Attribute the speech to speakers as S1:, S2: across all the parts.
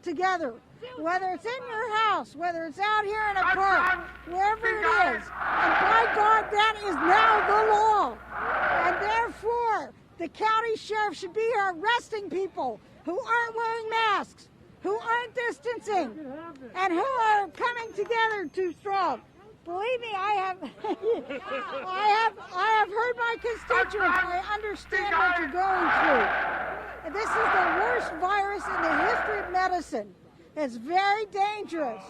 S1: together, whether it's in your house, whether it's out here in a park, wherever it is. And by God, that is now the law. And therefore, the county sheriff should be here arresting people who aren't wearing masks, who aren't distancing, and who are coming together too strong. Believe me, I have heard my constituents. I understand what you're going through. This is the worst virus in the history of medicine. It's very dangerous.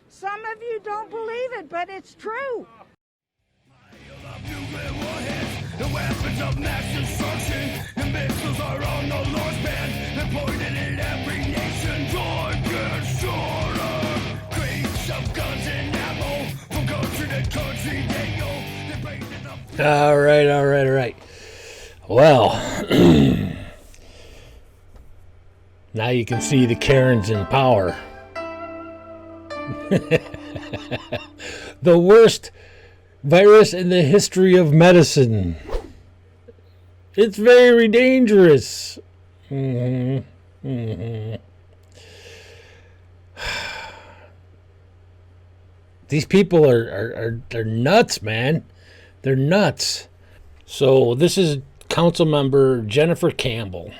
S1: Some of you don't believe it, but it's true.
S2: The weapons of mass destruction, the missiles are on the Lord's band, they're pointed at every nation. Time gets shorter. Crates of guns and ammo from country to country they go. They're raising up.
S3: All right. Well, now you can see the Karens in power. The worst virus in the history of medicine. It's very dangerous. These people are nuts, man. They're nuts. So this is Council Member Jennifer Campbell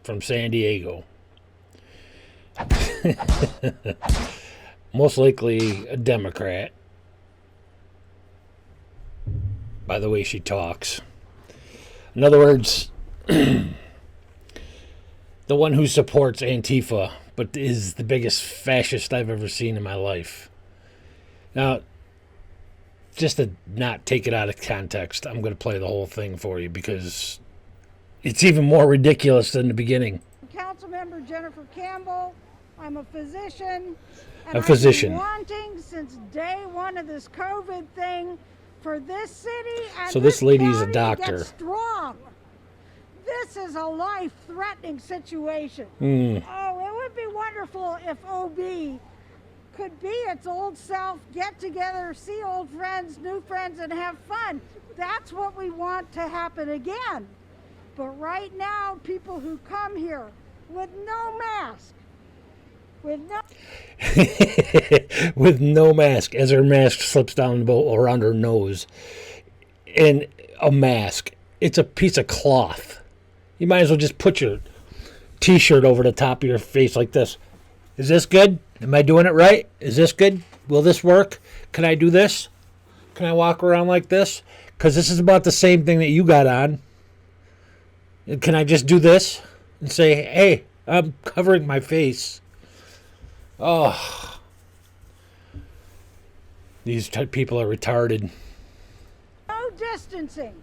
S3: from San Diego. Most likely a Democrat, by the way she talks. In other words, the one who supports Antifa, but is the biggest fascist I've ever seen in my life. Now, just to not take it out of context, I'm going to play the whole thing for you because it's even more ridiculous than the beginning.
S1: Councilmember Jennifer Campbell, I'm a physician. And
S3: I've been
S1: wanting since day one of this COVID thing for this city and
S3: so this lady's a
S1: county to
S3: doctor.
S1: get strong. This is a life-threatening situation. Oh, it would be wonderful if OB could be its old self, get together, see old friends, new friends, and have fun. That's what we want to happen again. But right now, people who come here with no mask,
S3: with no mask, as her mask slips down around her nose, and a mask. It's a piece of cloth. You might as well just put your t-shirt over the top of your face like this. Is this good? Am I doing it right? Is this good? Will this work? Can I do this? Can I walk around like this? Because this is about the same thing that you got on. Can I just do this and say, hey, I'm covering my face? Oh, these people are retarded.
S1: no distancing,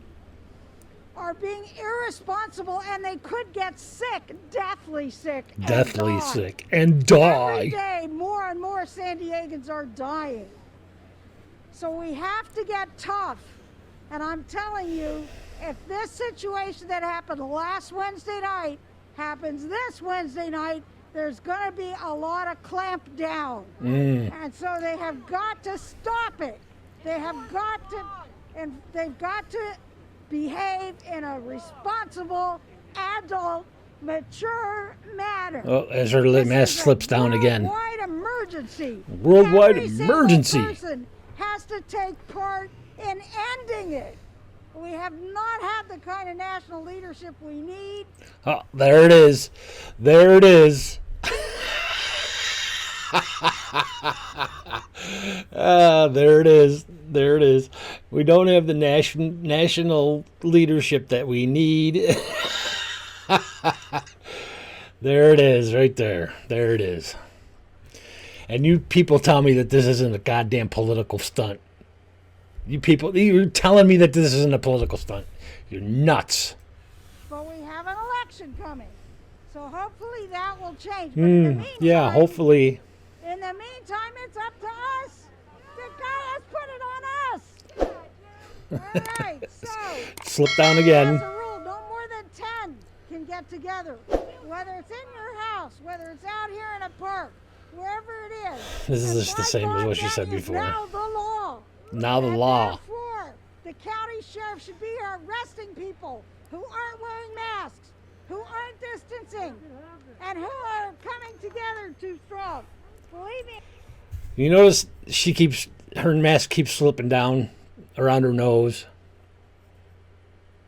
S1: are being irresponsible, and they could get sick, deathly sick,
S3: Deathly
S1: and die.
S3: sick and die.
S1: Every day, more and more San Diegans are dying. So we have to get tough. And I'm telling you, if this situation that happened last Wednesday night happens this Wednesday night, there's going to be a lot of clamp down. And so they have got to stop it. They have got to, and they've got to behave in a responsible, adult, mature manner.
S3: Oh, as her mask slips down again.
S1: Worldwide emergency.
S3: Worldwide
S1: Every
S3: emergency.
S1: single person has to take part in ending it. We have not had the kind of national leadership we need.
S3: Oh, there it is. There it is. There it is. There it is. We don't have the national leadership that we need. There it is, right there. There it is. And you people tell me that this isn't a goddamn political stunt. You people, you're telling me that this isn't a political stunt. You're nuts.
S1: But we have an election coming. So hopefully that will change. But in the meantime,
S3: Yeah, hopefully.
S1: In the meantime, it's up to us. The guy has put it on us. All right, so
S3: Slip down again.
S1: as a rule, no more than 10 can get together. Whether it's in your house, whether it's out here in a park, wherever it is.
S3: This is
S1: And
S3: just the
S1: by
S3: same as
S1: God,
S3: what she
S1: that
S3: said
S1: is
S3: before.
S1: Now the law.
S3: Now the
S1: And
S3: law.
S1: Therefore, the county sheriff should be here arresting people who aren't wearing masks, who aren't distancing and who are coming together too strong. Believe me.
S3: You notice her mask keeps slipping down around her nose.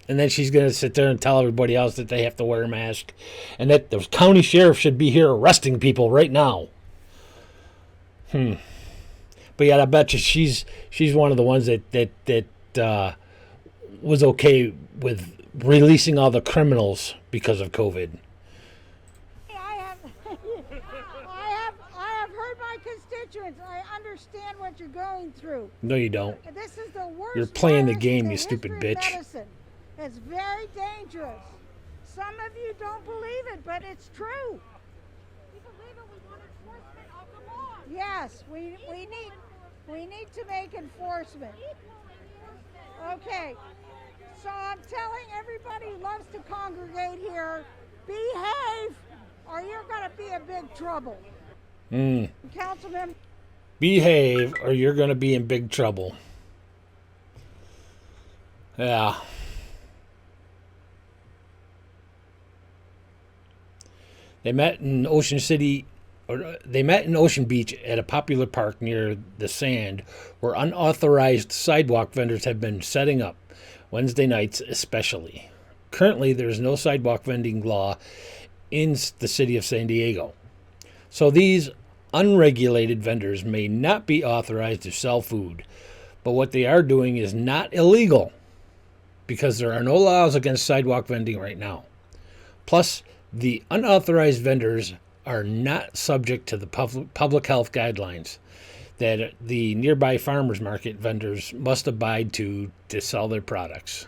S3: And then she's going to sit there and tell everybody else that they have to wear a mask. And that the county sheriff should be here arresting people right now. But yeah, I bet you she's one of the ones that was okay with releasing all the criminals because of COVID.
S1: I have heard my constituents. I understand what you're going through.
S3: No, you don't.
S1: This is the worst.
S3: You're playing the
S1: virus
S3: game,
S1: in
S3: you
S1: the
S3: stupid
S1: history of
S3: bitch.
S1: medicine. It's very dangerous. Some of you don't believe it, but it's true.
S4: We believe it. We want enforcement of the law.
S1: Yes, we need to make enforcement. Okay, so I'm telling everybody who loves to congregate here, behave, or you're going to be in big trouble. Councilman.
S3: Behave or you're going to be in big trouble. Yeah. They met in Ocean Beach at a popular park near the Sand, where unauthorized sidewalk vendors have been setting up, Wednesday nights especially. Currently, there is no sidewalk vending law in the city of San Diego. So these unregulated vendors may not be authorized to sell food, but what they are doing is not illegal, because there are no laws against sidewalk vending right now. Plus, the unauthorized vendors are not subject to the public health guidelines that the nearby farmers market vendors must abide to sell their products.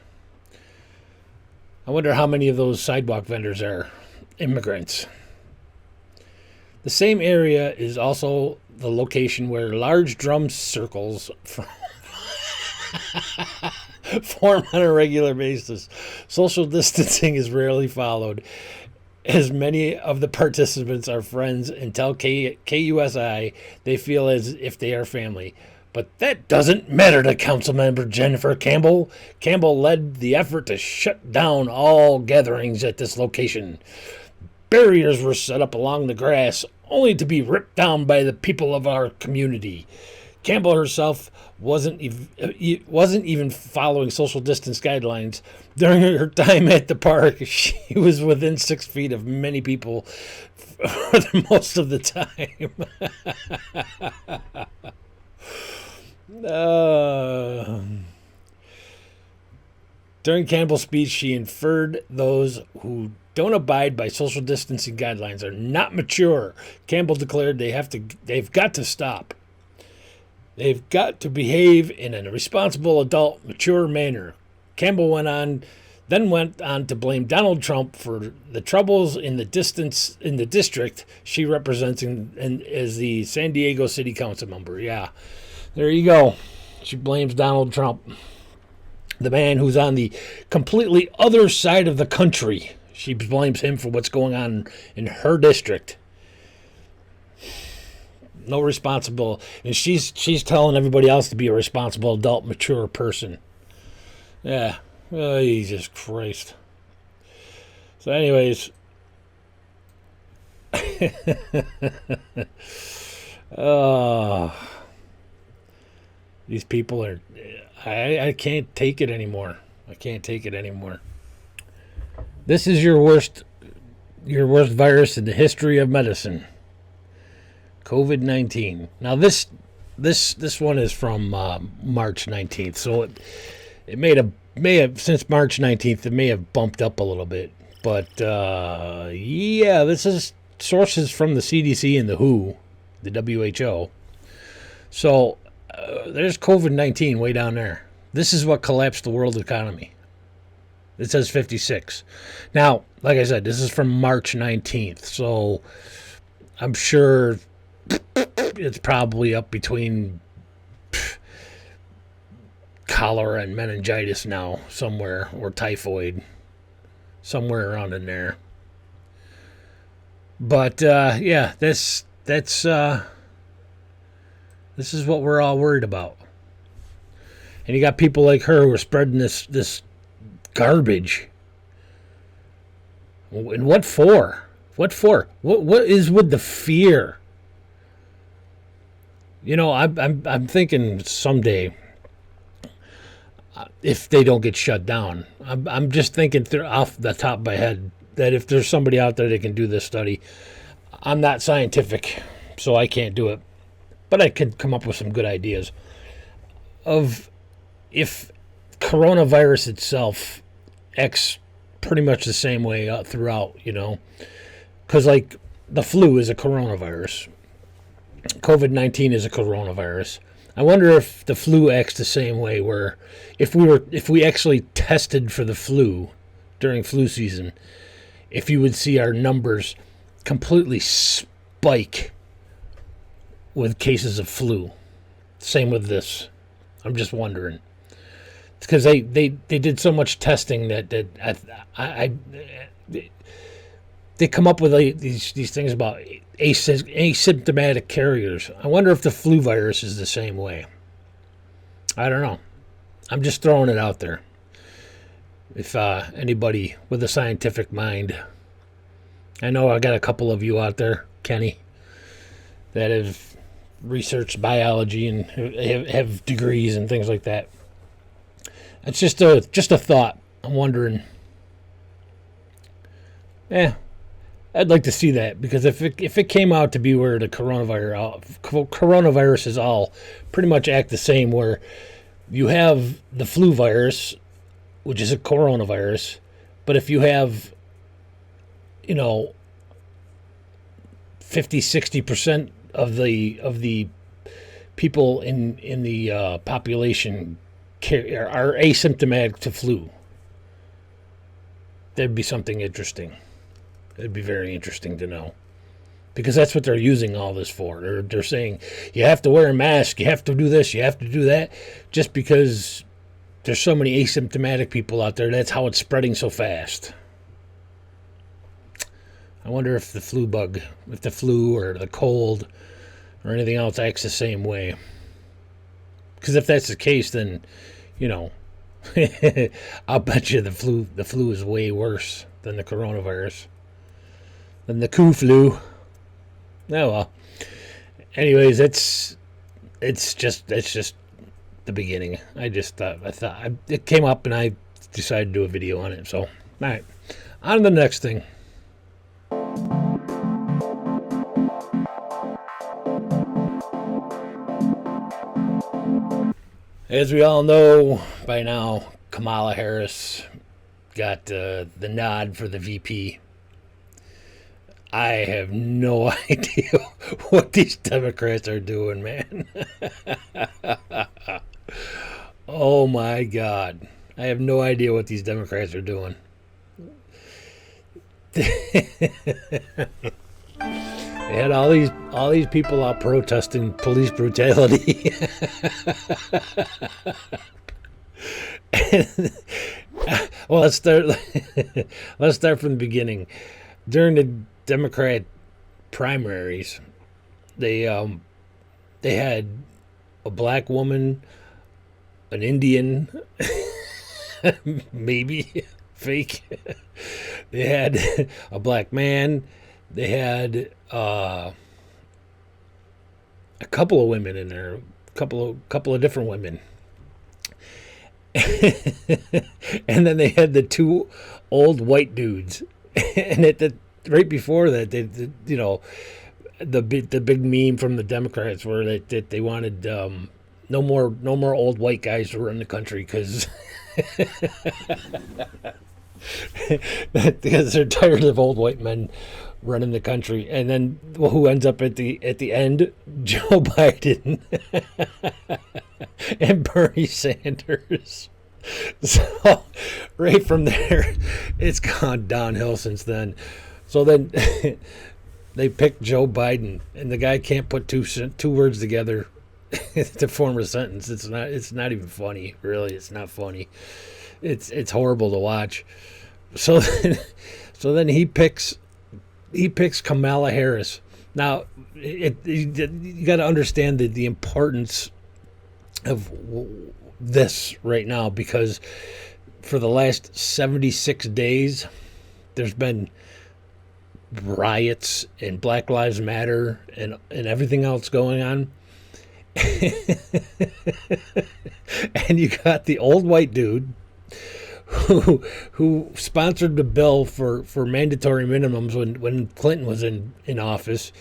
S3: I wonder how many of those sidewalk vendors are immigrants. The same area is also the location where large drum circles form on a regular basis. Social distancing is rarely followed, as many of the participants are friends and tell KUSI they feel as if they are family. But that doesn't matter to Councilmember Jennifer Campbell. Campbell led the effort to shut down all gatherings at this location. Barriers were set up along the grass, only to be ripped down by the people of our community. Campbell herself wasn't even following social distance guidelines. During her time at the park, she was within 6 feet of many people for most of the time. During Campbell's speech, she inferred those who don't abide by social distancing guidelines are not mature. Campbell declared they've got to stop. They've got to behave in a responsible, adult, mature manner. Campbell went on to blame Donald Trump for the troubles in the district she represents as the San Diego City Council member. Yeah, there you go. She blames Donald Trump, the man who's on the completely other side of the country. She blames him for what's going on in her district. No responsible, and she's telling everybody else to be a responsible, adult, mature person. Yeah, oh, Jesus Christ. So, anyways, these people are. I can't take it anymore. I can't take it anymore. This is your worst virus in the history of medicine. COVID-19. Now this one is from March 19th, so it may have since March 19th it may have bumped up a little bit, but yeah, this is sources from the CDC and the WHO, the WHO. So there's COVID-19 way down there. This is what collapsed the world economy. It says 56. Now, like I said, this is from March 19th, so I'm sure it's probably up between cholera and meningitis now, somewhere, or typhoid, somewhere around in there. But yeah, this is what we're all worried about. And you got people like her who are spreading this garbage. And what for? What for? What is with the fear? You know, I'm thinking someday, if they don't get shut down, I'm just thinking off the top of my head that if there's somebody out there that can do this study, I'm not scientific, so I can't do it, but I could come up with some good ideas of if coronavirus itself acts pretty much the same way throughout, you know, because like the flu is a coronavirus, COVID-19 is a coronavirus. I wonder if the flu acts the same way, where if we actually tested for the flu during flu season, if you would see our numbers completely spike with cases of flu. Same with this. I'm just wondering. It's because they did so much testing that they come up with these things about asymptomatic carriers. I wonder if the flu virus is the same way. I don't know. I'm just throwing it out there. If anybody with a scientific mind, I know I got a couple of you out there, Kenny, that have researched biology and have degrees and things like that. It's just a thought. I'm wondering. I'd like to see that, because if it came out to be where the coronaviruses all pretty much act the same, where you have the flu virus, which is a coronavirus, but if you have, 50-60% of the people in the population are asymptomatic to flu, that'd be something interesting. It'd be very interesting to know, because that's what they're using all this for. They're saying you have to wear a mask, you have to do this, you have to do that, just because there's so many asymptomatic people out there. That's how it's spreading so fast. I wonder if the flu or the cold or anything else acts the same way. Because if that's the case, then, I'll bet you the flu is way worse than the coronavirus. Than the coup flu. Oh well. Anyways, it's just the beginning. I thought it came up and I decided to do a video on it. So, all right, on to the next thing. As we all know by now, Kamala Harris got the nod for the VP. I have no idea what these Democrats are doing, man. Oh my God. I have no idea what these Democrats are doing. They had all these people out protesting police brutality. Well, let's start from the beginning. During the Democrat primaries, they had a black woman, an Indian, maybe fake. They had a black man. They had a couple of women in there, couple of different women. And then they had the two old white dudes, and right before that, the big meme from the Democrats were that they wanted no more old white guys to run the country, because they're tired of old white men running the country. And then who ends up at the end? Joe Biden and Bernie Sanders. So right from there, it's gone downhill since then. So then they picked Joe Biden, and the guy can't put two words together to form a sentence. It's not even funny, really. It's not funny. It's horrible to watch. So then he picks Kamala Harris. Now you got to understand the importance of this right now, because for the last 76 days, there's been riots and Black Lives Matter and everything else going on. And you got the old white dude who sponsored the bill for mandatory minimums when Clinton was in office,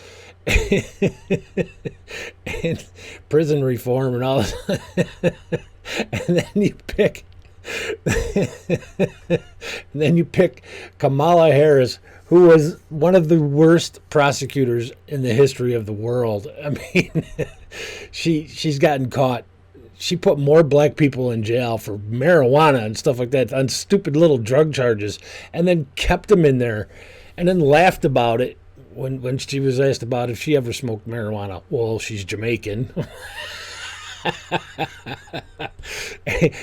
S3: and prison reform and all this. And then you pick Kamala Harris, who was one of the worst prosecutors in the history of the world. I mean, she's gotten caught. She put more black people in jail for marijuana and stuff like that on stupid little drug charges, and then kept them in there, and then laughed about it when she was asked about if she ever smoked marijuana. Well, she's Jamaican.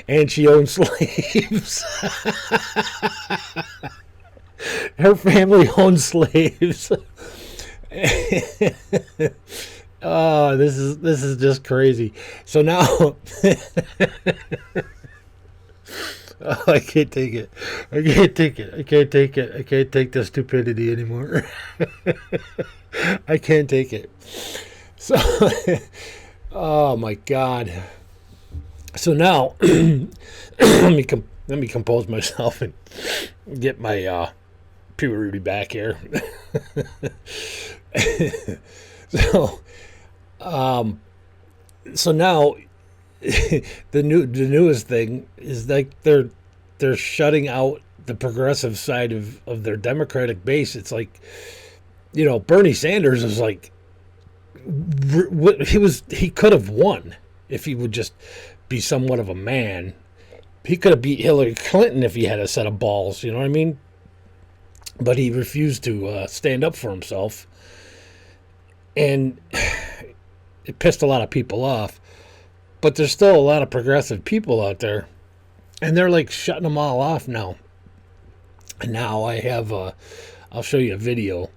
S3: And she owns slaves. Her family owns slaves. Oh, this is just crazy. So now, oh, I can't take it. I can't take it. I can't take it. I can't take the stupidity anymore. I can't take it. So, oh my God. So now, let me compose myself and get my puberty back here. So now the newest thing is like they're shutting out the progressive side of their Democratic base. It's like, you know, Bernie Sanders is like, he could have won if he would just be somewhat of a man. He could have beat Hillary Clinton if he had a set of balls, you know what I mean? But he refused to stand up for himself. And it pissed a lot of people off. But there's still a lot of progressive people out there. And they're like shutting them all off now. And now I have, I'll show you a video.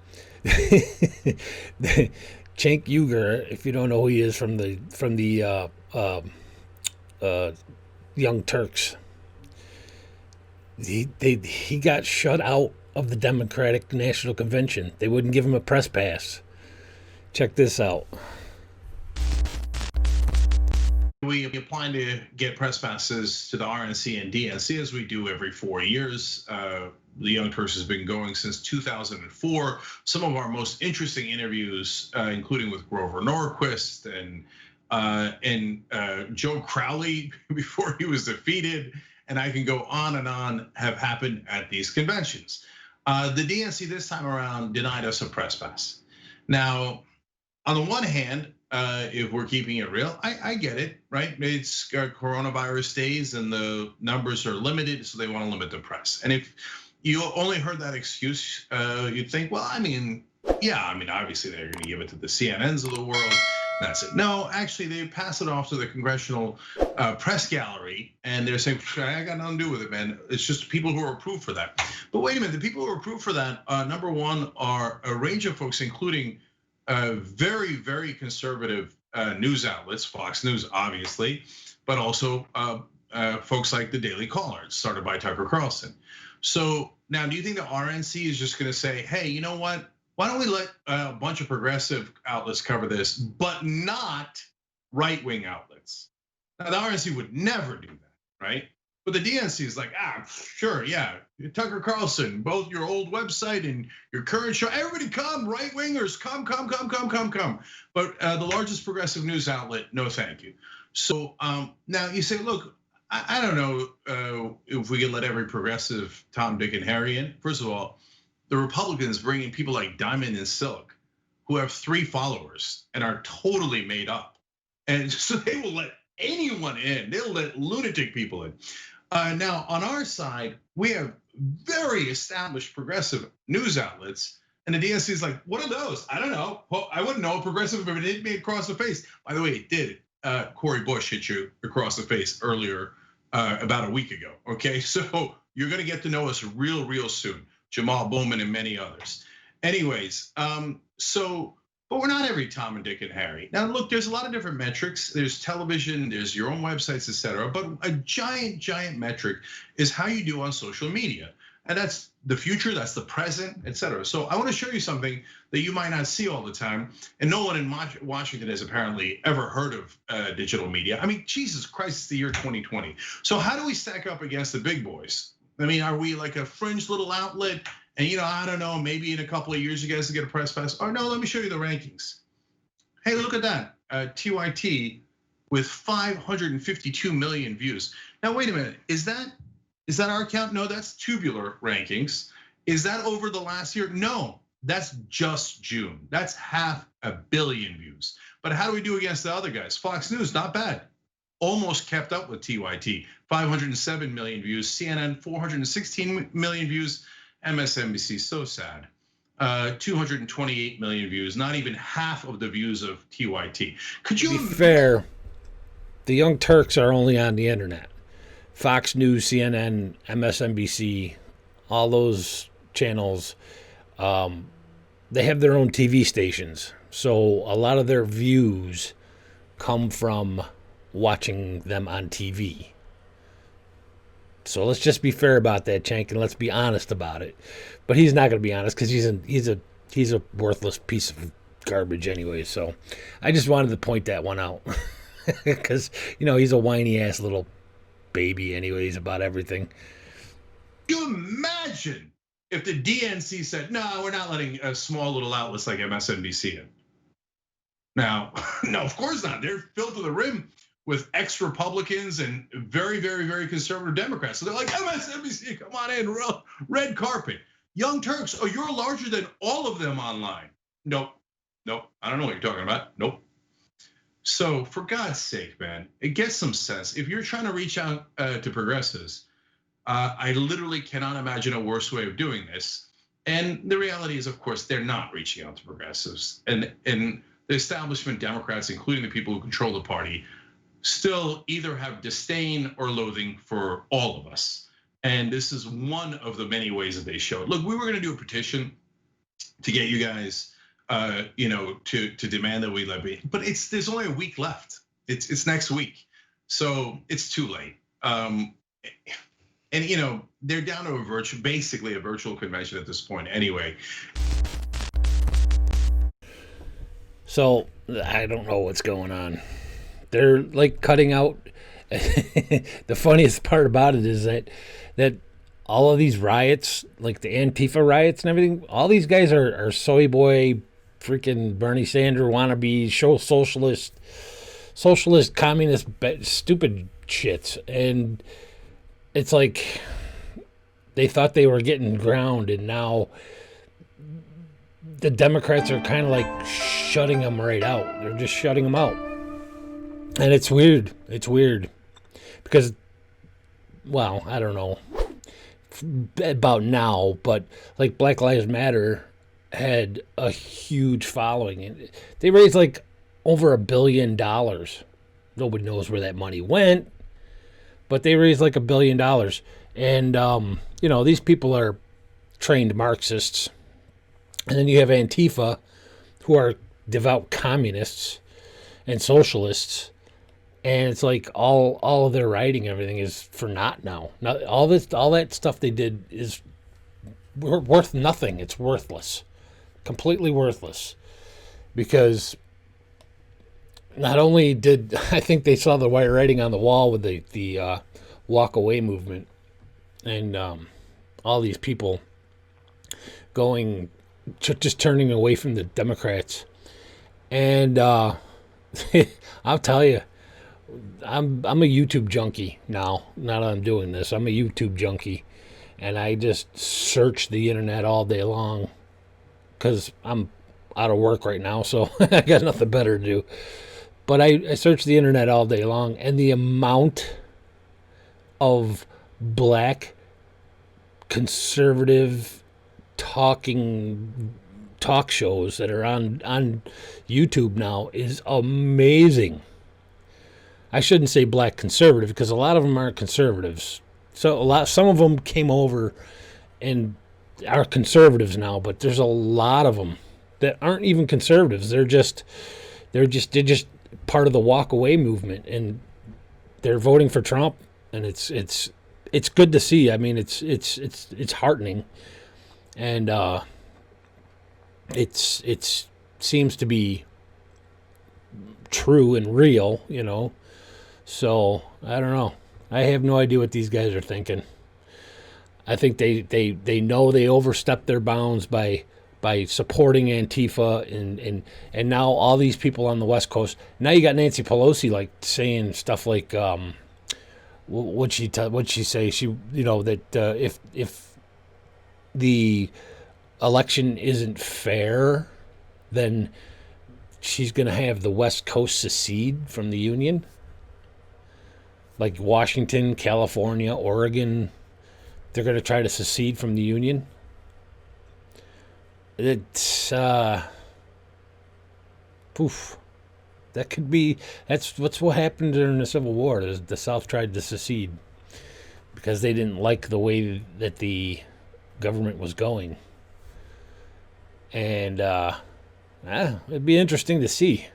S3: Cenk Uygur, if you don't know who he is, from the Young Turks. He got shut out of the Democratic National Convention. They wouldn't give him a press pass. Check this out.
S5: We apply to get press passes to the RNC and DNC as we do every 4 years. The Young Turks has been going since 2004. Some of our most interesting interviews, including with Grover Norquist and Joe Crowley before he was defeated, and I can go on, have happened at these conventions. The DNC this time around denied us a press pass. Now, on the one hand, if we're keeping it real, I get it, right? It's coronavirus days and the numbers are limited, so they want to limit the press. And if you only heard that excuse, you'd think, well, I mean, yeah, I mean, obviously they're going to give it to the CNNs of the world. That's it. No, actually, they pass it off to the Congressional Press Gallery, and they're saying, I got nothing to do with it, man. It's just people who are approved for that. But wait a minute, the people who are approved for that, number one, are a range of folks, including very, very conservative news outlets, Fox News, obviously, but also folks like the Daily Caller, started by Tucker Carlson. So now, do you think the RNC is just going to say, hey, you know what? Why don't we let a bunch of progressive outlets cover this, but not right-wing outlets? Now, the RNC would never do that, right? But the DNC is like, sure, yeah, Tucker Carlson, both your old website and your current show, everybody come, right-wingers, come. But the largest progressive news outlet, no thank you. So now you say, look, I don't know if we can let every progressive Tom, Dick, and Harry in. First of all, the Republicans bring in people like Diamond and Silk, who have 3 followers and are totally made up. And so they will let anyone in. They'll let lunatic people in. Now, on our side, we have very established progressive news outlets. And the DNC is like, what are those? I don't know. Well, I wouldn't know. Progressive, if it hit me across the face. By the way, it did. Cori Bush hit you across the face earlier, about a week ago. Okay, so you're gonna get to know us real soon. Jamal Bowman and many others. Anyways, but we're not every Tom and Dick and Harry. Now, look, there's a lot of different metrics. There's television, there's your own websites, etc. But a giant metric is how you do on social media. And that's the future, that's the present, et cetera. So I want to show you something that you might not see all the time. And no one in Washington has apparently ever heard of digital media. I mean, Jesus Christ, it's the year 2020. So how do we stack up against the big boys? I mean, are we like a fringe little outlet? And I don't know, maybe in a couple of years you guys will get a press pass. Or no, let me show you the rankings. Hey, look at that, TYT with 552 million views. Now, wait a minute, is that our count? No, that's tubular rankings. Is that over the last year? No, that's just June. That's 500 million views. But how do we do against the other guys? Fox News, not bad. Almost kept up with TYT, 507 million views. CNN, 416 million views. MSNBC, so sad. 228 million views, not even half of the views of TYT. Could you
S3: be fair, the Young Turks are only on the internet. Fox News, CNN, MSNBC, all those channels, they have their own TV stations. So a lot of their views come from watching them on TV. So let's just be fair about that, Cenk, and let's be honest about it. But he's not going to be honest because he's a worthless piece of garbage anyway. So I just wanted to point that one out because he's a whiny ass little baby anyways about everything.
S5: Can you imagine if the DNC said, no, we're not letting small little outlets like MSNBC in? Now, no, of course not. They're filled to the rim with ex-Republicans and very, very, very conservative Democrats. So they're like, MSNBC, come on in, red carpet. Young Turks, oh, you're larger than all of them online. Nope, I don't know what you're talking about, nope. So for God's sake, man, it gets some sense. If you're trying to reach out to progressives, I literally cannot imagine a worse way of doing this. And the reality is, of course, they're not reaching out to progressives. And the establishment Democrats, including the people who control the party, still either have disdain or loathing for all of us. And this is one of the many ways that they show it. Look, we were gonna do a petition to get you guys, to demand that we levy, but there's only a week left. It's next week, so it's too late. And they're down to basically a virtual convention at this point anyway.
S3: So I don't know what's going on. They're like cutting out. The funniest part about it is that all of these riots, like the Antifa riots and everything, all these guys are soy boy, freaking Bernie Sanders wannabe, socialist, communist, stupid shits. And it's like they thought they were getting ground, and now the Democrats are kind of like shutting them right out. They're just shutting them out. And it's weird. It's weird because, well, I don't know about now, but like Black Lives Matter had a huge following, and they raised like over $1 billion. Nobody knows where that money went, but they raised like $1 billion. And these people are trained Marxists, and then you have Antifa, who are devout communists and socialists. And it's like all of their writing, everything is for naught now. All that stuff they did is worth nothing. It's worthless, completely worthless, because not only did I think they saw the white writing on the wall with the walk away movement, and all these people just turning away from the Democrats, and I'll tell you. I'm a YouTube junkie now. Now that I'm doing this, I'm a YouTube junkie, and I just search the internet all day long because I'm out of work right now, so I got nothing better to do. But I search the internet all day long, and the amount of black conservative talk shows that are on YouTube now is amazing. I shouldn't say black conservative because a lot of them aren't conservatives. Some of them came over and are conservatives now, but there's a lot of them that aren't even conservatives. They're just part of the walk away movement, and they're voting for Trump, and it's it's good to see. I mean, it's heartening, and it's seems to be true and real, you know. So I don't know. I have no idea what these guys are thinking. I think they know they overstepped their bounds by supporting Antifa and now all these people on the West Coast. Now you got Nancy Pelosi like saying stuff like what'd she say? She that if the election isn't fair, then she's gonna have the West Coast secede from the Union. Like Washington, California, Oregon, they're gonna try to secede from the Union. It's poof. That could be. That's what happened during the Civil War. The South tried to secede because they didn't like the way that the government was going, and it'd be interesting to see.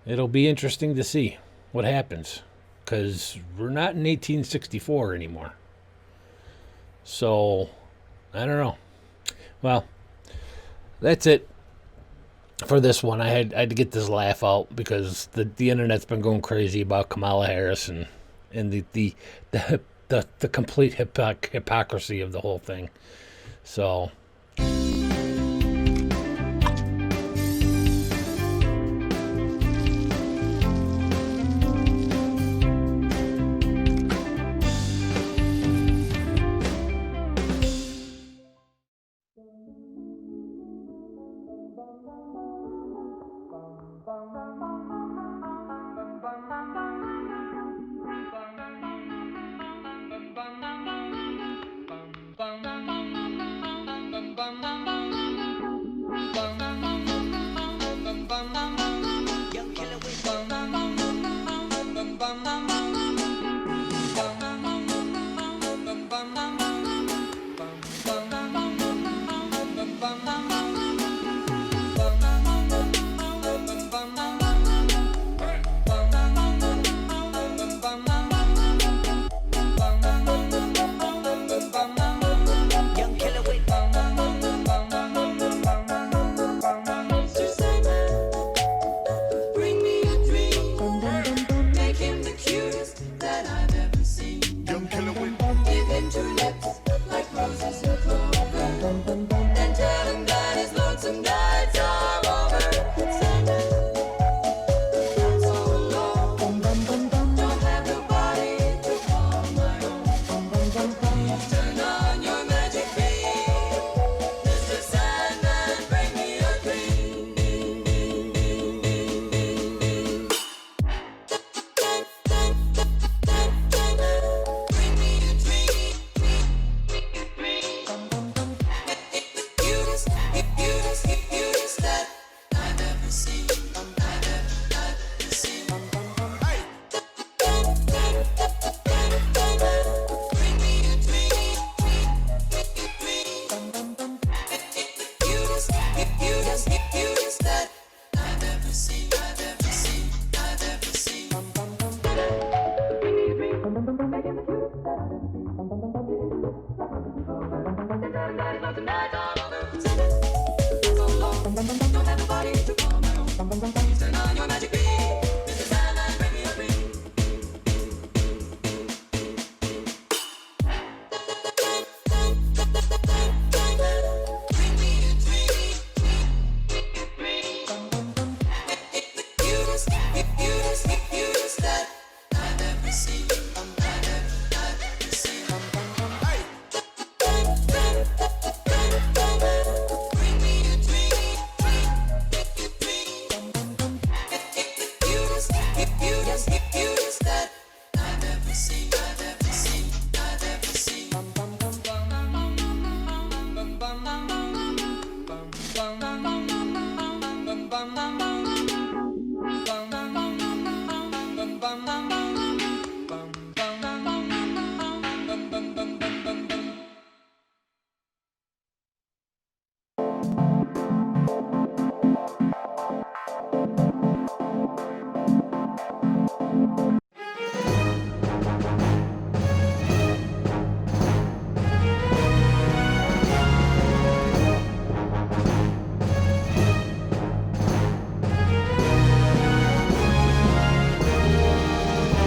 S3: It'll be interesting to see what happens because we're not in 1864 anymore. So I don't know. Well, that's it for this one. I had to get this laugh out because the internet's been going crazy about Kamala Harris and the complete hypocrisy of the whole thing. So.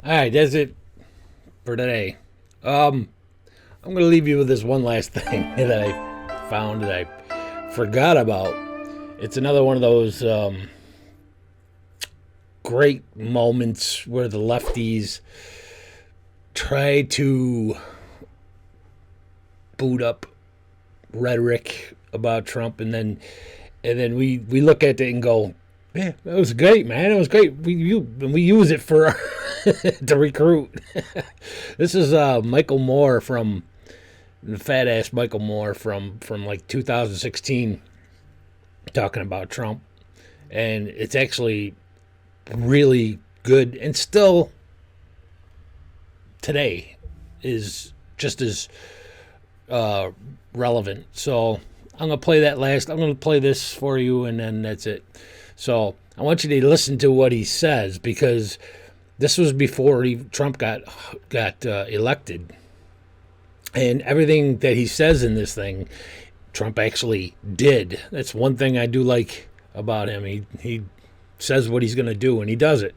S3: All right, that's it for today. I'm going to leave you with this one last thing that I found that I forgot about. It's another one of those great moments where the lefties try to boot up rhetoric about Trump, and then we look at it and go, yeah, that was great, man. It was great. We use it for to recruit. This is Michael Moore from the fat ass Michael Moore from like 2016 talking about Trump, and it's actually really good, and still today is just as relevant. So I'm gonna play that last. I'm gonna play this for you, and then that's it. So I want you to listen to what he says, because this was before Trump got elected, and everything that he says in this thing, Trump actually did. That's one thing I do like about him. He says what he's going to do, and he does it.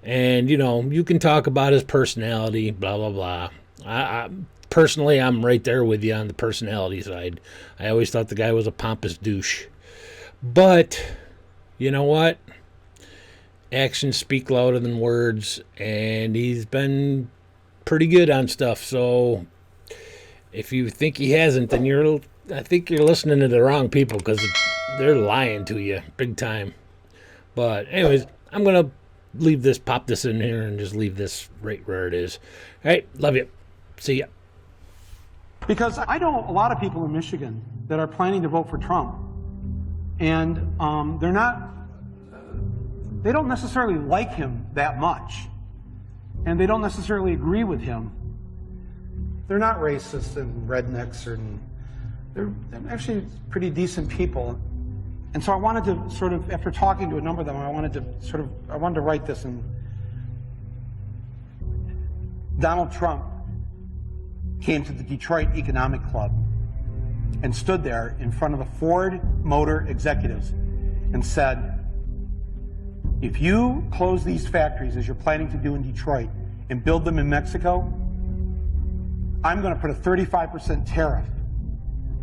S3: And, you know, you can talk about his personality, blah, blah, blah. I personally, I'm right there with you on the personality side. I always thought the guy was a pompous douche. But you know what? Actions speak louder than words, and he's been pretty good on stuff. So if you think he hasn't, then I think you're listening to the wrong people, because they're lying to you big time. But anyways, I'm going to pop this in here and just leave this right where it is. All right, love you. See ya.
S6: Because I know a lot of people in Michigan that are planning to vote for Trump. And they don't necessarily like him that much. And they don't necessarily agree with him. They're not racist and rednecks, they're actually pretty decent people. And so I wanted to sort of, after talking to a number of them, I wanted to write this. And Donald Trump came to the Detroit Economic Club and stood there in front of the Ford Motor executives and said, if you close these factories as you're planning to do in Detroit and build them in Mexico, I'm going to put a 35% tariff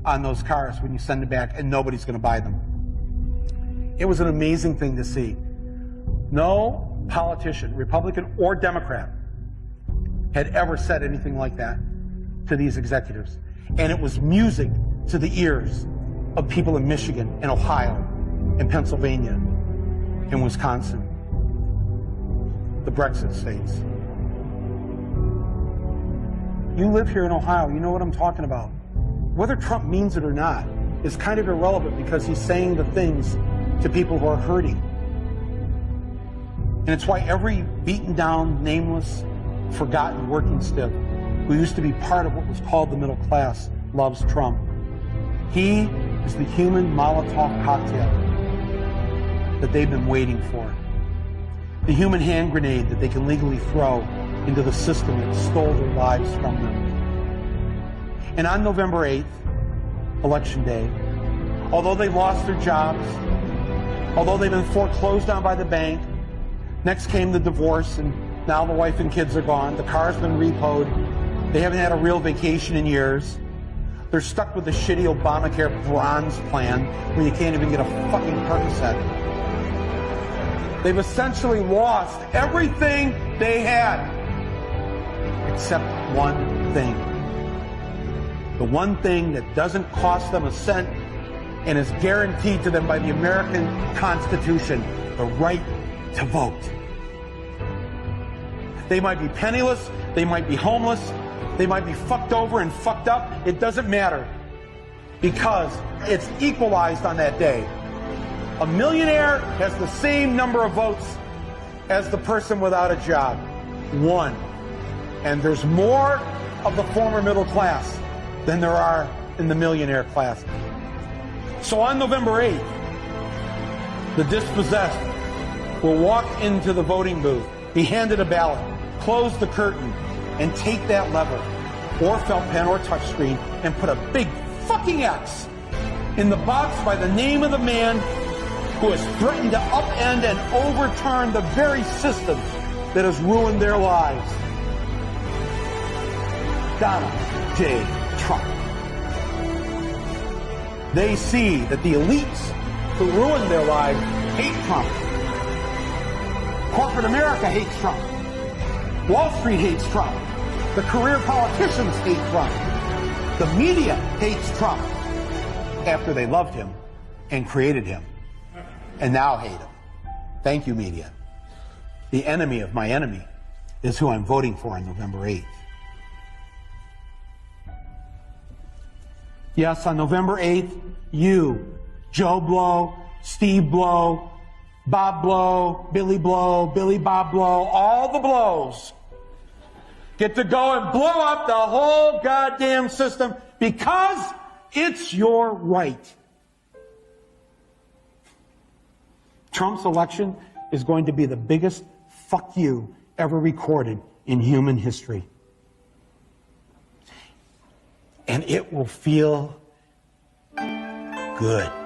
S6: on those cars when you send them back, and nobody's going to buy them. It was an amazing thing to see. No politician, Republican or Democrat, had ever said anything like that to these executives. And it was music to the ears of people in Michigan and Ohio and Pennsylvania and Wisconsin, the Brexit states. You live here in Ohio, you know what I'm talking about. Whether Trump means it or not is kind of irrelevant, because he's saying the things to people who are hurting. And it's why every beaten down, nameless, forgotten working stiff who used to be part of what was called the middle class loves Trump. He is the human Molotov cocktail that they've been waiting for. The human hand grenade that they can legally throw into the system that stole their lives from them. And on November 8th, Election Day, although they lost their jobs, although they've been foreclosed on by the bank, next came the divorce, and now the wife and kids are gone, the car's been repoed, they haven't had a real vacation in years, they're stuck with the shitty Obamacare bronze plan where you can't even get a fucking Percocet. They've essentially lost everything they had, except one thing. The one thing that doesn't cost them a cent and is guaranteed to them by the American Constitution, the right to vote. They might be penniless, they might be homeless, they might be fucked over and fucked up. It doesn't matter, because it's equalized on that day. A millionaire has the same number of votes as the person without a job. One. And there's more of the former middle class than there are in the millionaire class. So on November 8th, the dispossessed will walk into the voting booth, be handed a ballot, close the curtain, and take that lever, or felt pen or touchscreen, and put a big fucking X in the box by the name of the man who has threatened to upend and overturn the very system that has ruined their lives. Donald J. Trump. They see that the elites who ruined their lives hate Trump. Corporate America hates Trump. Wall Street hates Trump. The career politicians hate Trump. The media hates Trump after they loved him and created him, and now hate him. Thank you, media. The enemy of my enemy is who I'm voting for on November 8th. Yes, on November 8th, you, Joe Blow, Steve Blow, Bob Blow, Billy Bob Blow, all the blows get to go and blow up the whole goddamn system because it's your right. Trump's election is going to be the biggest fuck you ever recorded in human history. And it will feel good.